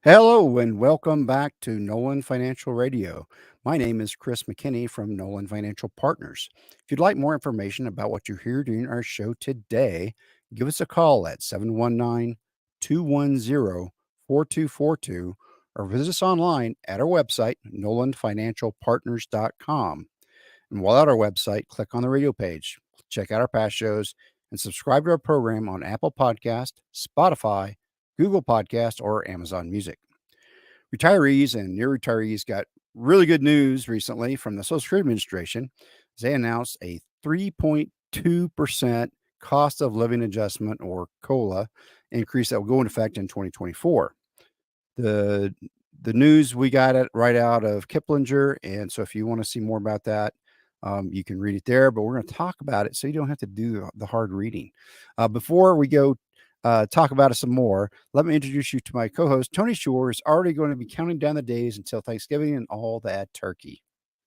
Hello and welcome back to Nolan Financial Radio. My name is Chris McKinney from Nolan Financial Partners. If you'd like more information about what you hear during our show today, give us a call at 719 210 4242 or visit us online at our website, nolanfinancialpartners.com. And while at our website, click on the radio page, check out our past shows, and subscribe to our program on Apple Podcast, Spotify, Google Podcast, or Amazon Music. Retirees and near retirees got really good news recently from the Social Security Administration. They announced a 3.2% cost of living adjustment, or COLA, increase that will go into effect in 2024. The the news we got it right out of Kiplinger, and so if you want to see more about that, you can read it there. But we're going to talk about it so you don't have to do the hard reading. Before we go talk about it some more, let me introduce you to my co-host Tony Shore. Is already going to be counting down the days until Thanksgiving and all that turkey.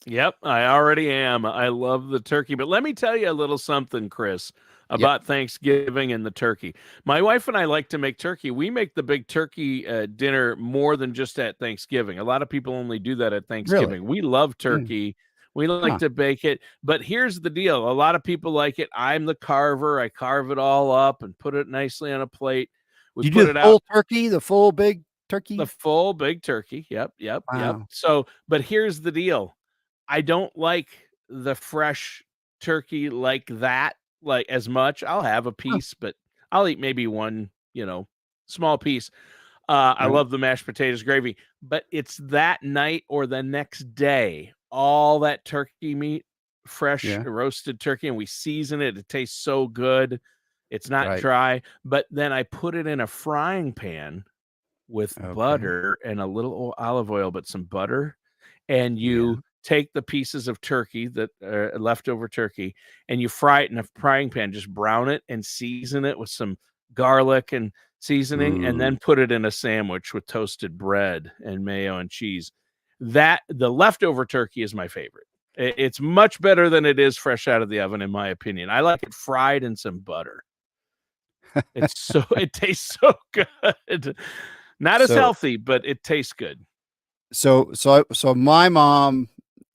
Yep, I already am. I love the turkey. But let me tell you a little something, Chris, Yep. about Thanksgiving and the turkey. My wife and I like to make turkey. We make the big turkey dinner more than just at Thanksgiving. A lot of people only do that at Really? Thanksgiving. We love turkey. We like Huh. to bake it. But here's the deal. A lot of people like it. I'm the carver. I carve it all up and put it nicely on a plate. We Do you do put the it out full turkey, the full big the turkey? full big turkey. Yep. Wow. So, but here's the deal. I don't like the fresh turkey like that, like as much. I'll have a Huh. piece, but I'll eat maybe one, small piece. I Right. love the mashed potatoes gravy, but it's that night or the next day, all that turkey meat, fresh Yeah. roasted turkey, and we season it. It tastes so good. It's not Right. dry, but then I put it in a frying pan with Okay. butter and a little olive oil, but some butter, and Yeah. you take the pieces of turkey that leftover turkey, and you fry it in a frying pan. Just brown it and season it with some garlic and seasoning, and Ooh. then put it in a sandwich with toasted bread and mayo and cheese. That the leftover turkey is my favorite. It's much better than it is fresh out of the oven, in my opinion. I like it fried in some butter. It tastes so good. Not as So healthy, but it tastes good. so my mom,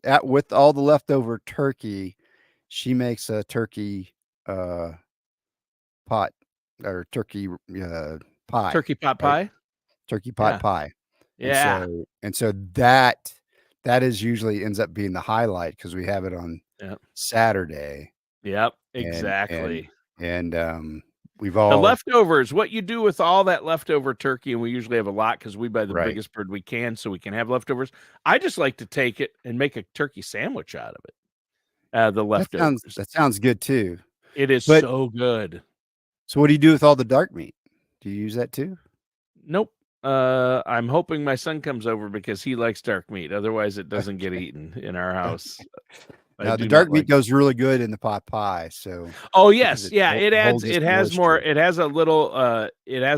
at with all the leftover turkey, she makes a turkey uh pot or turkey pie, Turkey pot right? pie? Turkey pot Yeah. pie. And Yeah. so that is usually ends up being the highlight because we have it on Yep. Saturday Yep. and Exactly. we've The all leftovers, what you do with all that leftover turkey, and we usually have a lot because we buy the right. biggest bird we can so we can have leftovers. I just like to take it and make a turkey sandwich out of it, the leftovers. That sounds good too. It is But so good. so what do you do with all the dark meat? Do you use that too? Nope. I'm hoping my son comes over because he likes dark meat. Otherwise, it doesn't get eaten in our house. I Now the do not dark meat like. goes really good in the pot pie, so Oh, because yes. Yeah, it adds holds its it has more moisture. it has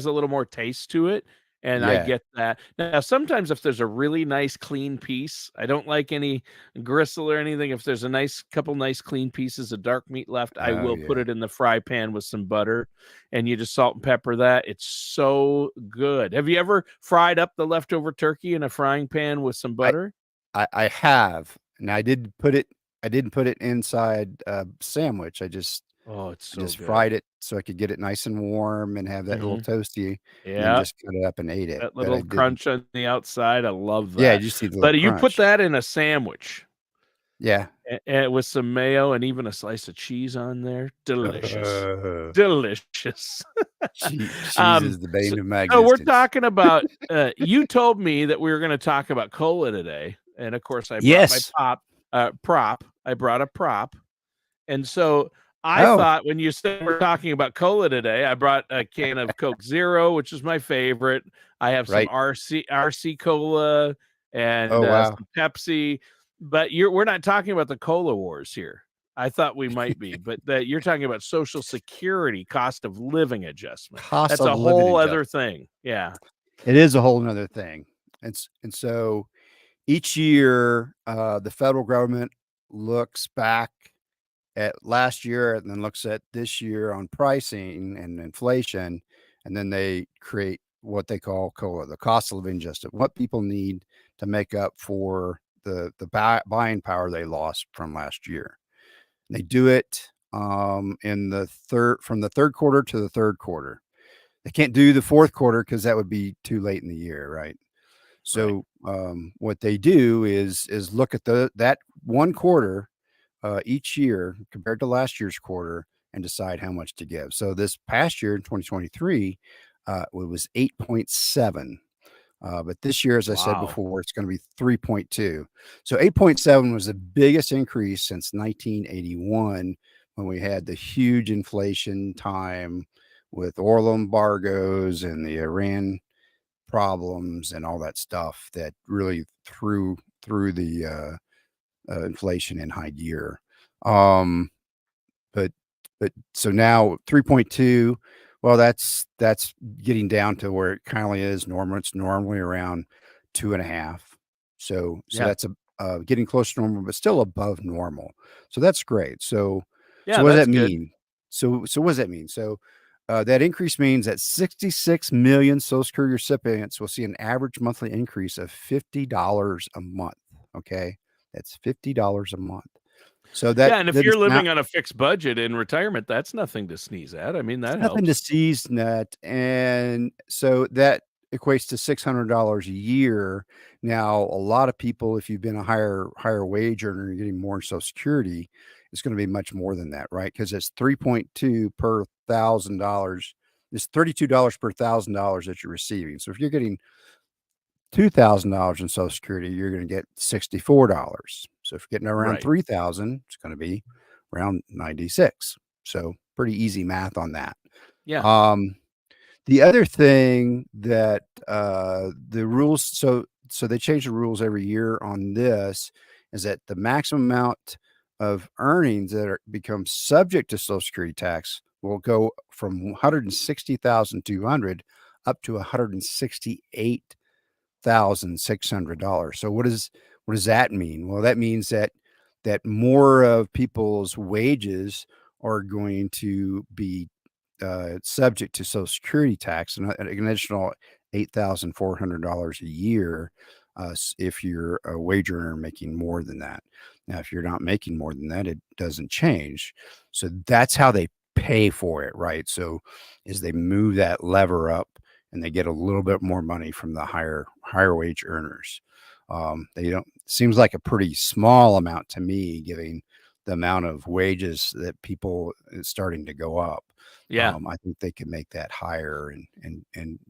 a little more taste to it, and I Yeah. get that. Now, sometimes if there's a really nice clean piece, I don't like any gristle or anything. If there's a nice clean pieces of dark meat left, I Oh will put yeah. it in the fry pan with some butter, and you just salt and pepper that. It's so good. Have you ever fried up the leftover turkey in a frying pan with some I butter? I have, and I didn't put it inside a sandwich. Oh, it's I so just good. fried it so I could get it nice and warm and have that little Mhm. toasty, and then Yeah. just cut it up and ate it. That But I little didn't. crunch on the outside, I love Yeah, that. you just need a little But you put crunch. that in a sandwich, Yeah. with some mayo and even a slice of cheese on there, delicious. Uh, Delicious. cheese is the So bane of my so we're existence. talking about, you told me that we were gonna talk about cola today, and of course, I brought my Yes. prop. I brought a prop, and so I Oh, thought when you said we're talking about cola today, I brought a can of Coke Zero, which is my favorite. I have some right. RC Cola and Oh, wow. some Pepsi, but we're not talking about the cola wars here. I thought we might be, but that you're talking about Social Security cost of living adjustment. Cost That's of a living whole other adjustment. thing. Yeah. It is a whole nother thing. And so each year, the federal government looks back at last year and then looks at this year on pricing and inflation, and then they create what they call COLA, the cost of living adjustment, what people need to make up for the buying power they lost from last year. They do it in the from the third quarter to the third quarter. They can't do the fourth quarter because that would be too late in the year, right? So what they do is look at that one quarter each year compared to last year's quarter and decide how much to give. So this past year in 2023, it was 8.7. But this year, as I said Wow. before, it's going to be 3.2. So 8.7 was the biggest increase since 1981 when we had the huge inflation time with oil embargoes and the Iran problems and all that stuff that really threw the inflation in high gear. But so now 3.2, well, that's getting down to where it currently is normal. It's normally around 2.5. So that's getting close to normal, but still above normal. So that's great. So what does that's that good. mean? So what does that mean? So that increase means that 66 million Social Security recipients will see an average monthly increase of $50 a month. Okay, that's $50 a month. So And if you're is not living on a fixed budget in retirement, that's nothing to sneeze at. I mean, that nothing to helps. seize net, and so that equates to $600 a year. Now, a lot of people, if you've been a higher wage earner, you're getting more in Social Security, it's going to be much more than that, right? Because it's 3.2 per $1,000. It's $32 per $1,000 that you're receiving. So if you're getting $2,000 in Social Security, you're going to get $64. So if you're getting around Right. 3,000, it's going to be around 96. So pretty easy math on that. Yeah. The other thing that the rules, so they change the rules every year on this, is that the maximum amount of earnings that become subject to Social Security tax will go from 160,200 up to 168,600. So what does that mean? Well, that means that more of people's wages are going to be subject to Social Security tax, and an additional $8,400 a year if you're a wage earner making more than that. Now, if you're not making more than that, it doesn't change. So that's how they pay for it, right? So is they move that lever up and they get a little bit more money from the higher wage earners. They don't, seems like a pretty small amount to me, given the amount of wages that people is starting to go up. I think they can make that higher and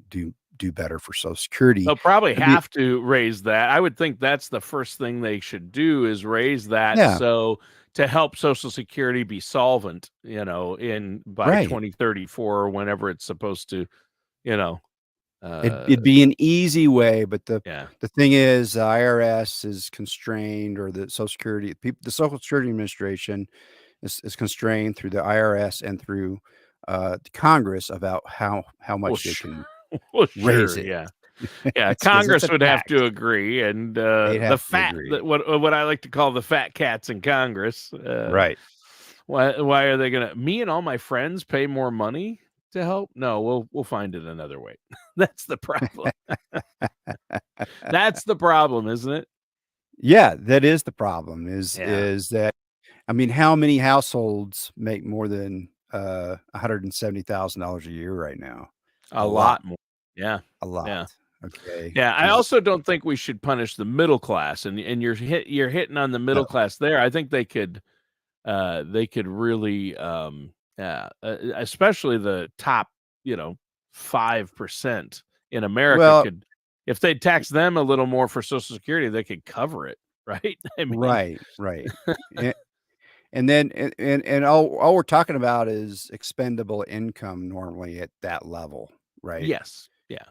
do better for Social Security. They'll probably have to raise that. I would think that's the first thing they should do, is raise that. So to help Social Security be solvent, by 2034 or whenever it's supposed to, it'd be an easy way, but the thing is, the IRS is constrained, or the Social Security the Social Security Administration is constrained through the IRS and through the Congress about how much they can raise it. Congress would have to agree, and the fat, what I like to call the fat cats in Congress, right? Why are they gonna? Me and all my friends pay more money to help? No, we'll find it another way. That's the problem. That's the problem, isn't it? Yeah, that is the problem. Is that, I mean, how many households make more than $170,000 a year right now? A lot more. Yeah, a lot. Yeah. Okay. Yeah, I also don't think we should punish the middle class, and you're hitting on the middle class there. I think they could really, especially the top, 5% in America could, if they tax them a little more for Social Security, they could cover it, right? I mean, right. And then and all we're talking about is expendable income normally at that level, right? Yes. Yeah.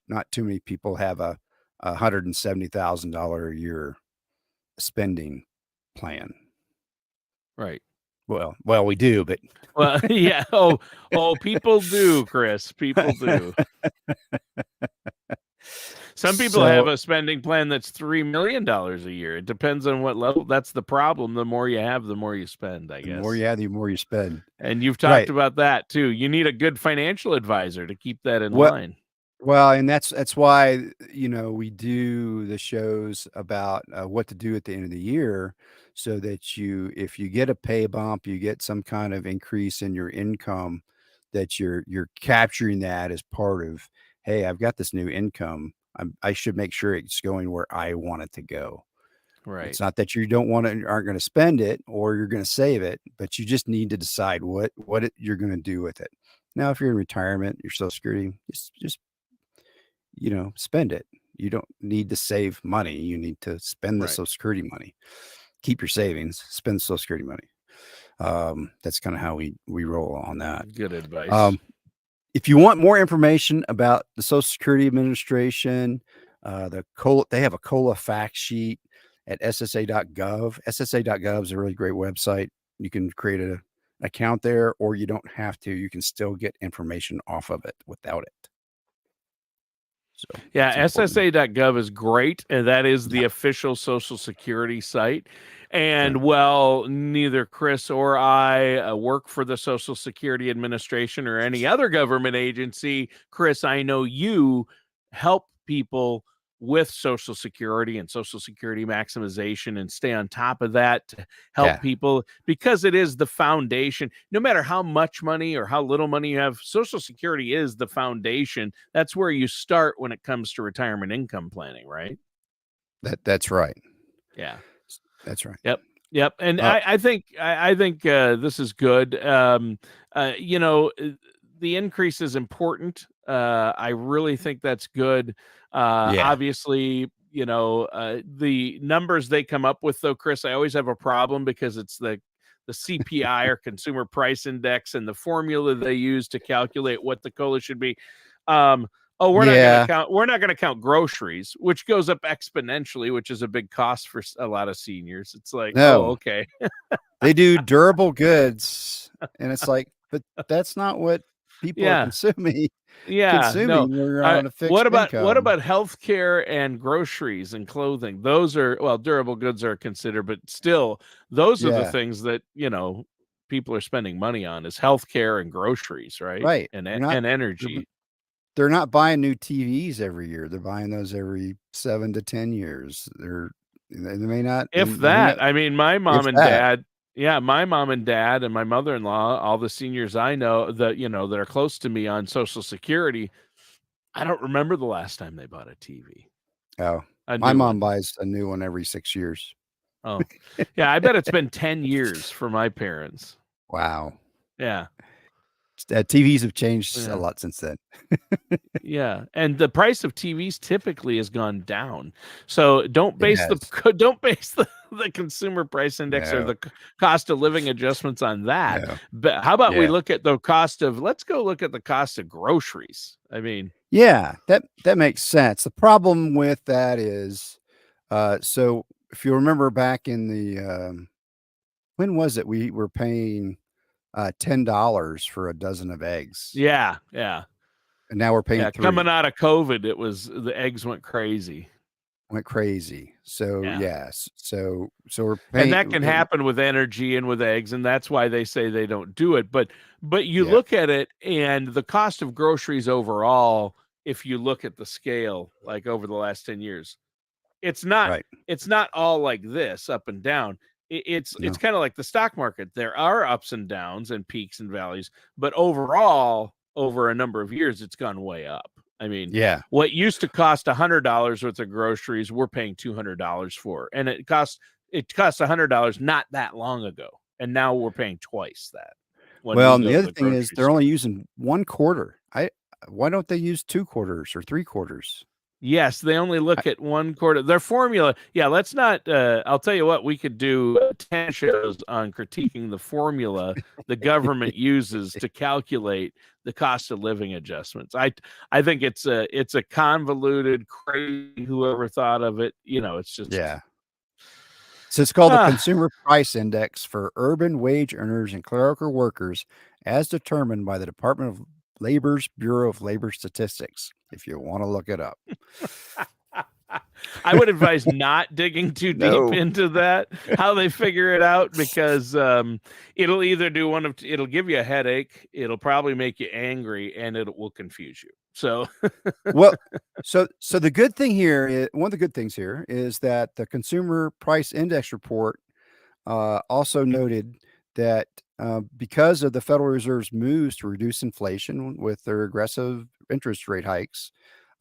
Not too many people have a $170,000 a year spending plan. Right. Well, we do, but yeah. Oh, people do, Chris. People do. Some people have a spending plan that's $3 million a year. It depends on what level. That's the problem. The more you have, the more you spend, I guess. The more you have, the more you spend. And you've talked about that too. You need a good financial advisor to keep that in line. Well, and that's why, we do the shows about what to do at the end of the year, so that if you get a pay bump, you get some kind of increase in your income, that you're capturing that as part of, hey, I've got this new income. I should make sure it's going where I want it to go. Right. It's not that you don't want to aren't going to spend it or you're going to save it, but you just need to decide you're going to do with it. Now, if you're in retirement, your Social Security, just spend it. You don't need to save money. You need to spend the Right. Social Security money. Keep your savings, spend the Social Security money. That's kind of how we roll on that. Good advice. Um, if you want more information about the Social Security Administration, they have a COLA fact sheet at ssa.gov. ssa.gov is a really great website. You can create an account there, or you don't have to. You can still get information off of it without it. So Yeah, it's important. SSA.gov is great, and that is the Yeah. official Social Security site. And Okay. well, neither Chris or I work for the Social Security Administration or any other government agency. Chris, I know you help people with Social Security and Social Security maximization and stay on top of that to help Yeah. people because it is the foundation. No matter how much money or how little money you have, Social Security is the foundation. That's where you start when it comes to retirement income planning, right? That's right. Yeah. That's right. Yep. Yep. And Uh, I think this is good. The increase is important. I really think that's good. yeah. Obviously, the numbers they come up with, though, Chris, I always have a problem because it's the CPI or Consumer Price Index and the formula they use to calculate what the COLA should be. Um, Oh, Yeah. we're not going to count groceries, which goes up exponentially, which is a big cost for a lot of seniors. It's like, oh, No, okay. they do durable goods, and it's like, but that's not what people are Yeah. consuming. Yeah. No. Consuming, you're on a What fixed income. about healthcare and groceries and clothing? Those are, well, durable goods are considered, but still, those are the Yeah. things that, people are spending money on is healthcare and groceries, right? Right. And They're energy. they're not buying new TVs every year. They're buying those every 7 to 10 years. They may not, If and they that, may, I mean, if that. my mom and dad and my mother-in-law, all the seniors I know that are close to me on Social Security, I don't remember the last time they bought a TV, Oh, a my new mom one. buys a new one every 6 years. Oh, yeah, I bet it's been 10 years for my parents. Wow. Yeah. TVs have changed a Yeah. lot since then. Yeah, and the price of TVs typically has gone down. So don't It base has. the consumer price index or No, the cost of living adjustments on that. no. But how about we Yeah. look at the cost of let's go look at the cost of groceries. I mean, Yeah, that makes sense. The problem with that is, so if you remember back in the, when was it? We were paying, $10 for a dozen of eggs, yeah, yeah. and now we're paying Yeah, coming 3. out of COVID, the eggs went crazy. Went crazy. So, Yeah. yes. So we're And paying that can happen with energy and with eggs, and that's why they say they don't do it. But you yeah, look at it, and the cost of groceries overall, if you look at the scale, like over the last 10 years, it's not right. it's not all like this up and down. It's No. kind of like the stock market. There are ups and downs and peaks and valleys, but overall, over a number of years, it's gone way up. I mean, Yeah. what used to cost $100 worth of groceries, we're paying $200 for, and it cost $100 not that long ago, and now we're paying twice that when Well, we and go the to other the thing is grocery they're store. only using 1 quarter. Why don't they use 2 quarters or 3 quarters? Yes, they only I look at one quarter. Their formula, yeah, let's not I'll tell you what, we could do 10 shows on critiquing the formula the government uses to calculate the cost of living adjustments. I think it's a convoluted, crazy whoever thought of it, it's just Yeah. So it's called the ah, Consumer Price Index for urban wage earners and clerical workers as determined by the Department of Labor's Bureau of Labor Statistics, if you want to look it up. I would advise not digging too deep No. into that, how they figure it out, because it'll either do it'll give you a headache, it'll probably make you angry, and it will confuse you. So Well, so the good thing here is one of the good things here is that the Consumer Price Index report also noted that because of the Federal Reserve's moves to reduce inflation with their aggressive interest rate hikes,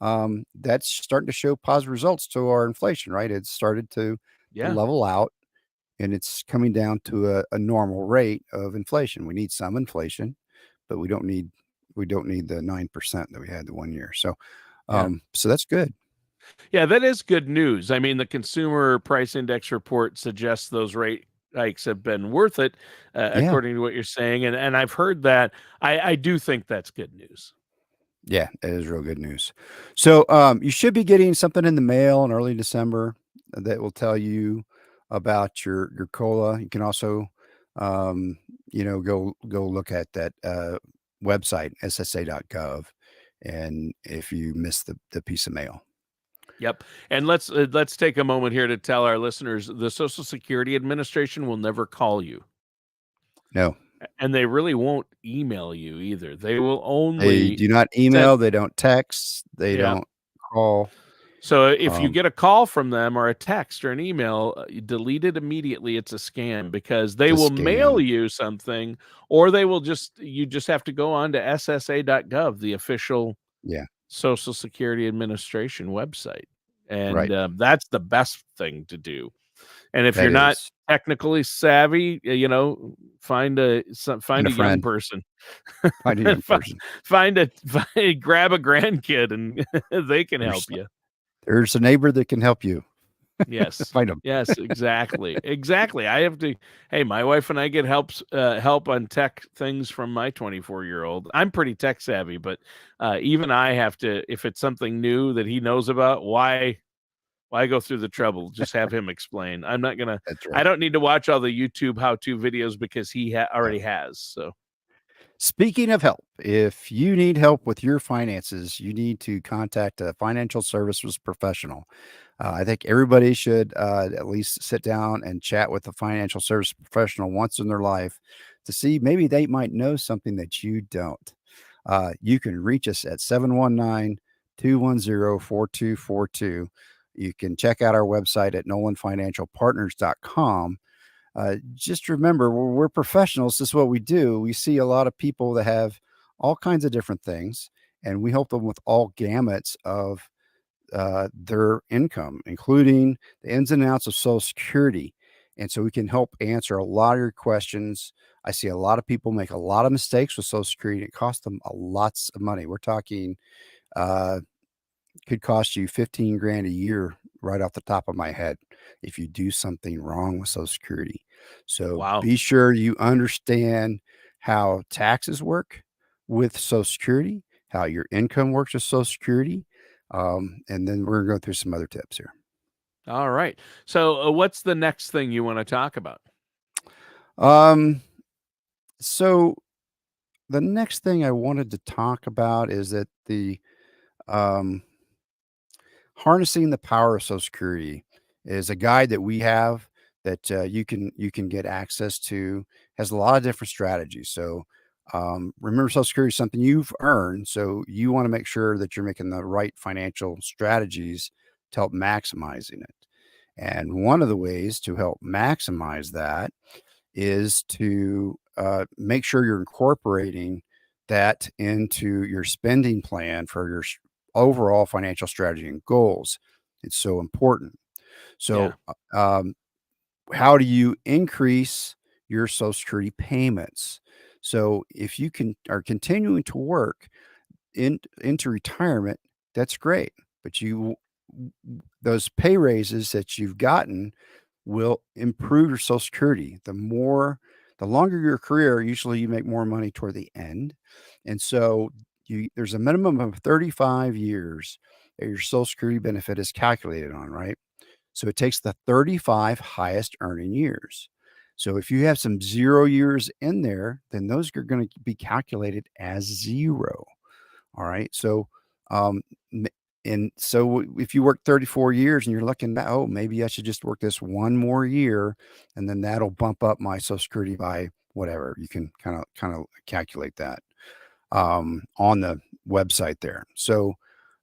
that's starting to show positive results to our inflation, right? It's started to yeah, level out and it's coming down to a normal rate of inflation. We need some inflation, but we don't need the 9% that we had the 1 year. So yeah. so that's good. Yeah, that is good news. I mean, the Consumer Price Index report suggests those rate hikes have been worth it, Yeah. according to what you're saying, and I've heard that. I do think that's good news. Yeah, it is real good news. So, you should be getting something in the mail in early December that will tell you about your cola. You can also, go look at that website ssa.gov, and if you missed the piece of mail, Yep. And let's take a moment here to tell our listeners the Social Security Administration will never call you, no, and they really won't email you either. They will they only do not send. email, they don't text, they Yeah. don't call. So if you Um, get a call from them or a text or an email, you delete it immediately. It's a scam, because they it's will a mail scam. you something, or you just have to go on to ssa.gov, the official Yeah, Social Security Administration website. And right. that's the best thing to do. And if That you're not is. technically savvy, find And a a young friend, person, find a young Fi- person. grab a grandkid, and they can help There's you. there's a neighbor that can help you. Yes. Find them. Yes, exactly. Exactly. I have to Hey, my wife and I get help on tech things from my 24-year-old. I'm pretty tech savvy, but even I have to, if it's something new that he knows about, why go through the trouble? Just have him explain. That's I right. don't need to watch all the YouTube how-to videos, because he Yeah. already has. So, Speaking of help, if you need help with your finances, you need to contact a financial services professional. I think everybody should at least sit down and chat with a financial service professional once in their life to see maybe they might know something that you don't. You can reach us at 719-210-4242. You can check out our website at nolanfinancialpartners.com. Just remember, we're professionals. This is what we do. We see a lot of people that have all kinds of different things, and we help them with all gamuts of their income, including the ins and outs of Social Security. And so we can help answer a lot of your questions. I see a lot of people make a lot of mistakes with Social Security. It costs them a lots of money. We're talking uh, could cost you 15 grand a year right off the top of my head if you do something wrong with Social Security. So wow. be sure you understand how taxes work with Social Security, how your income works with Social Security. And then we're going to go through some other tips here. All right. So, what's the next thing you want to talk about? Um, so the next thing I wanted to talk about is that the um, Harnessing the Power of Social Security is a guide that we have that you can get access to. Has a lot of different strategies. So remember, Social Security is something you've earned, so you want to make sure that you're making the right financial strategies to help maximizing it. And one of the ways to help maximize that is to make sure you're incorporating that into your spending plan for your overall financial strategy and goals. It's so important. Yeah. So, how do you increase your Social Security payments? So, if you are continuing to work into retirement, that's great. But those pay raises that you've gotten will improve your Social Security. The longer your career, usually you make more money toward the end. And so there's a minimum of 35 years that your Social Security benefit is calculated on, right? So it takes the 35 highest earning years. So if you have some 0 years in there, then those are going to be calculated as zero. All right. So, um, and so if you work 34 years and you're looking at, oh, maybe I should just work this one more year, and then that'll bump up my Social Security by whatever. You can kind of calculate that on the website there. So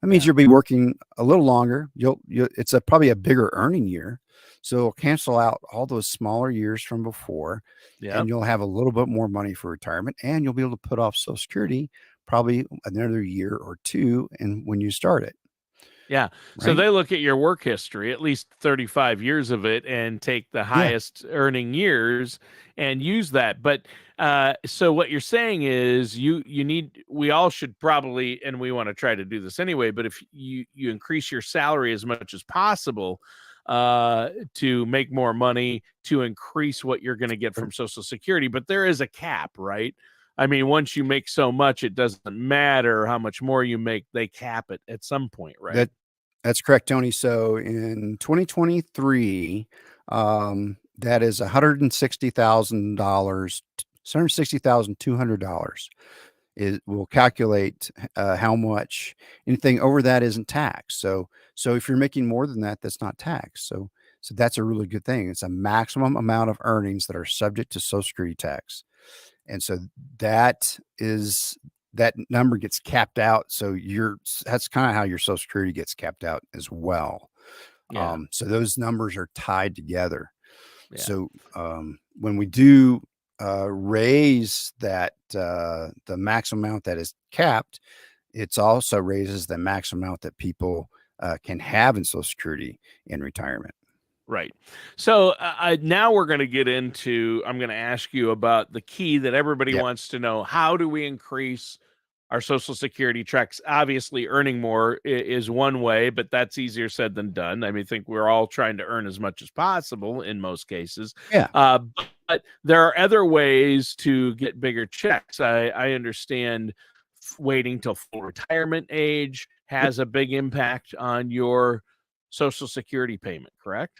that means you'll be working a little longer. It's probably a bigger earning year, so it'll cancel out all those smaller years from before, Yeah. and you'll have a little bit more money for retirement, and you'll be able to put off Social Security probably another year or two, and when you start it. Yeah. So Right? they look at your work history, at least 35 years of it, and take the Yeah. highest earning years and use that. But so what you're saying is we all should probably, and we want to try to do this anyway, but if you increase your salary as much as possible to make more money, to increase what you're going to get from Social Security, but there is a cap, right? I mean, once you make so much, it doesn't matter how much more you make. They cap it at some point, right? That's correct, Tony. So in 2023, that is $160,000, $160,200. It will calculate how much anything over that isn't taxed. So if you're making more than that, that's not taxed. So that's a really good thing. It's a maximum amount of earnings that are subject to Social Security tax, and so that number gets capped out. So that's kind of how your Social Security gets capped out as well. Yeah. So those numbers are tied together. Yeah. So when we do raise that the maximum amount that is capped, it's also raises the maximum amount that people can have in Social Security in retirement. Right. So now we're going to get into, I'm going to ask you about the key that everybody Yep. wants to know. How do we increase our Social Security checks? Obviously, earning more is one way, but that's easier said than done. I mean, I think we're all trying to earn as much as possible in most cases. Yeah. But there are other ways to get bigger checks. I understand waiting till full retirement age has a big impact on your Social Security payment, correct?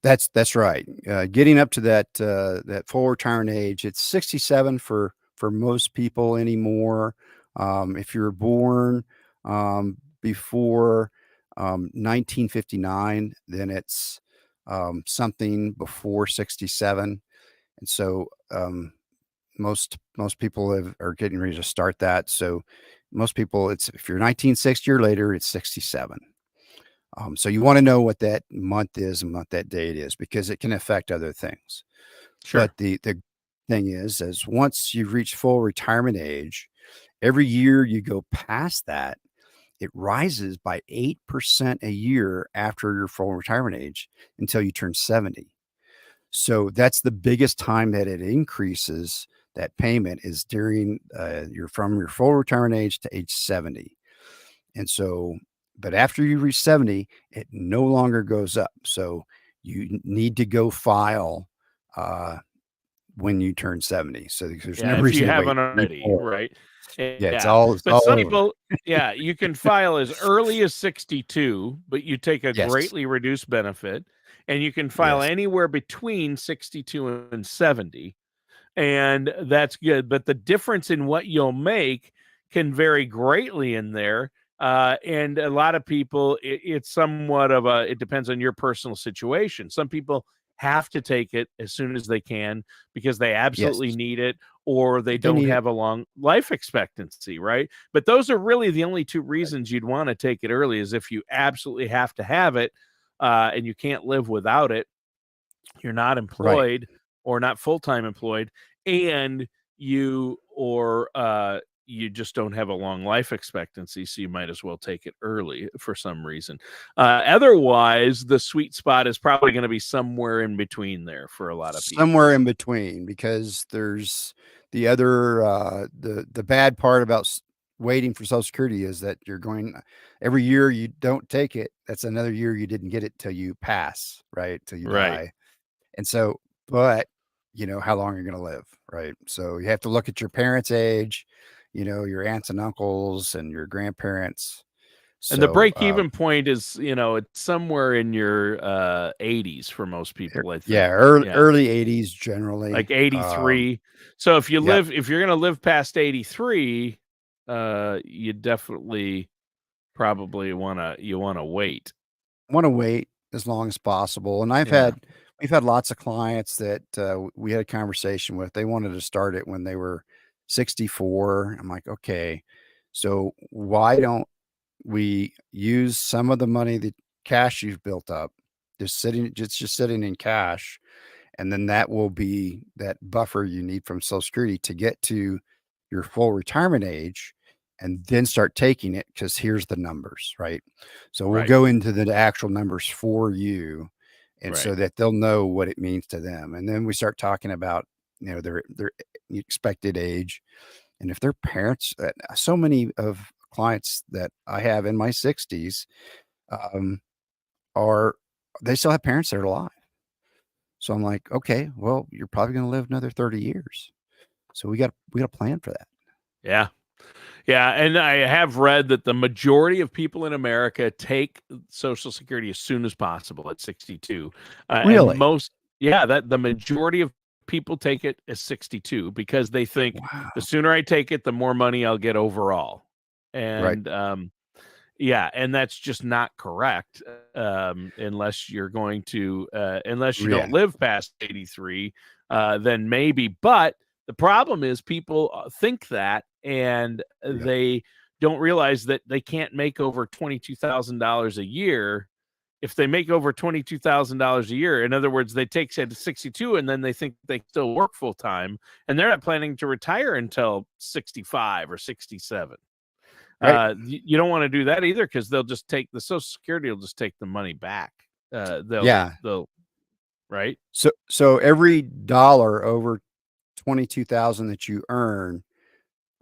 That's right. Getting up to that full retirement age, it's 67 for most people anymore. If you're born before 1959, then it's something before 67, and so most people are getting ready to start that. So most people, it's if you're 1960 or later, it's 67. So you want to know what that month is and what that date is, because it can affect other things. Sure. But the thing is once you've reached full retirement age, every year you go past that, it rises by 8% a year after your full retirement age until you turn 70. So that's the biggest time that it increases. That payment is during from your full retirement age to age 70. And so, but after you reach 70, it no longer goes up. So you need to go file when you turn 70. So there's no If reason you to wait haven't already, anymore. right? Yeah, it's Yeah. all But some over. people, you can file as early as 62, but you take a Yes. greatly reduced benefit, and you can file Yes. anywhere between 62 and 70. And that's good. But the difference in what you'll make can vary greatly in there. And a lot of people, it's somewhat of it depends on your personal situation. Some people have to take it as soon as they can because they absolutely Yes. need it, or they They don't need it. have a long life expectancy, right? But those are really the only two reasons you'd want to take it early, is if you absolutely have to have it and you can't live without it, you're not Right. employed or not full-time employed, and you just don't have a long life expectancy, so you might as well take it early for some reason. Otherwise, the sweet spot is probably going to be somewhere in between there for a lot of people. Somewhere in between, because there's the other the bad part about waiting for Social Security is that you're going every year you don't take it. That's another year you didn't get it till you pass, right? Till you Right. die. And so, but you know how long you're going to live, right? So you have to look at your parents' age, your aunts and uncles and your grandparents. And the So, break-even point is, it's somewhere in your 80s for most people, I think. early 80s generally. Like 83. So if you're Yep. going to live past 83, you definitely probably you wanna wait. Want to wait as long as possible. And Yeah. we've had lots of clients that we had a conversation with. They wanted to start it when they were 64. I'm like, okay, so why don't we use some of the money, the cash you've built up, just sitting in cash, and then that will be that buffer you need from Social Security to get to your full retirement age, and then start taking it, because here's the numbers, right? So we'll Right. go into the actual numbers for you, and so Right. that they'll know what it means to them. And then we start talking about, their expected age, and if their parents, so many of clients that I have in my 60s, um, are they still have parents that are alive. So I'm like, okay, well, you're probably going to live another 30 years. So we got to plan for that. Yeah. Yeah, and I have read that the majority of people in America take Social Security as soon as possible at 62. And Really? most that the majority of people take it as 62 because they think the Wow. sooner I take it, the more money I'll get overall. Right. And yeah, and that's just not correct, unless you're going to, unless you don't Yeah. live past 83, then maybe. But the problem is people think that, and Yeah. they don't realize that they can't make over $22,000 a year. If they make over $22,000 a year, in other words, they take say to 62, and then they think they still work full time, and they're not planning to retire until 65 or 67. Right. You don't want to do that either, because they'll just take the Social Security will just take the money back. Yeah. They'll right. So every dollar over 22,000 that you earn,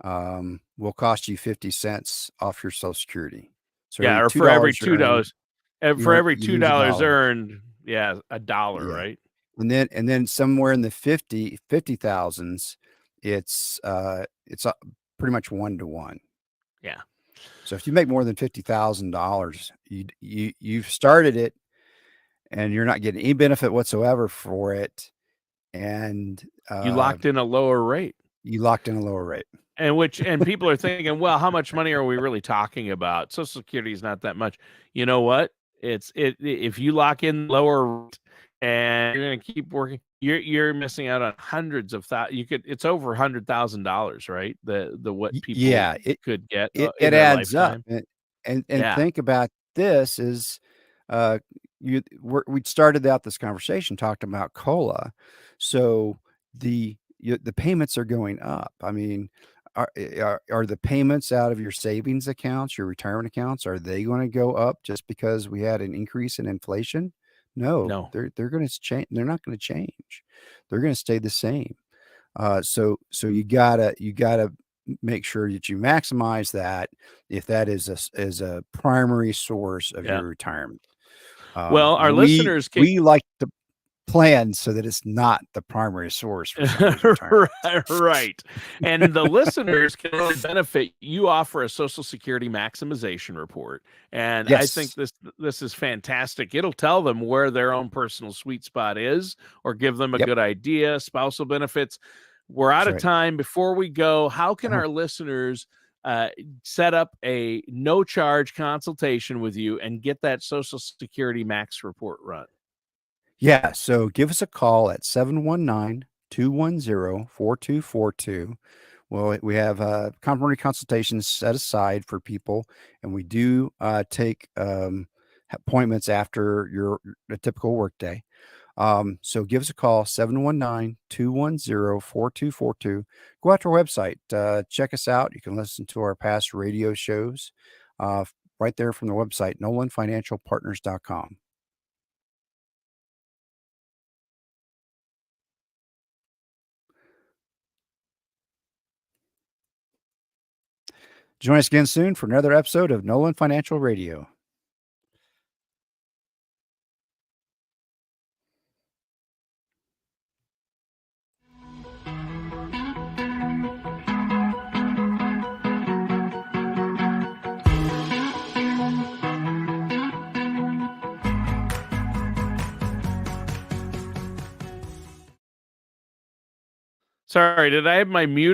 will cost you 50 cents off your Social Security. So Yeah, every or $2 for every you earn, $2, for every you two lose a dollars dollar. earned, yeah, a dollar, Yeah. right? And then somewhere in the 50 thousands, it's pretty much 1 to 1. Yeah. So if you make more than $50,000, you've started it, and you're not getting any benefit whatsoever for it, and You locked in a lower rate. you locked in a lower rate. And people are thinking, well, how much money are we really talking about? Social Security is not that much. You know what? If you lock in lower rate and you're going to keep working, you're missing out on hundreds of thousands. It's over $100,000, right? The what people Yeah, it could get it in it their adds up, lifetime. and Yeah. think about this is, uh, we started out this conversation talking about COLA, so the payments are going up. I mean, are the payments out of your savings accounts, your retirement accounts, are they gonna go up just because we had an increase in inflation? No, No. they're gonna change. They're not gonna change. They're gonna stay the same. So you gotta make sure that you maximize that, if that is a primary source of Yeah. your retirement. Well, our We listeners can we like to plan so that it's not the primary source for somebody's retirement. Right. And the listeners can really benefit. You offer a Social Security maximization report, and I think Yes. this is fantastic. It'll tell them where their own personal sweet spot is, or give them a Yep. good idea. Spousal benefits. We're out That's of right. time. Before we go, how can Uh-huh. our listeners set up a no charge consultation with you and get that Social Security max report run? Yeah, so give us a call at 719-210-4242. Well, we have complimentary consultations set aside for people, and we do take appointments after a typical workday. So give us a call, 719-210-4242. Go out to our website, check us out. You can listen to our past radio shows uh, right there from the website, nolanfinancialpartners.com. Join us again soon for another episode of Nolan Financial Radio. Sorry, did I have my mute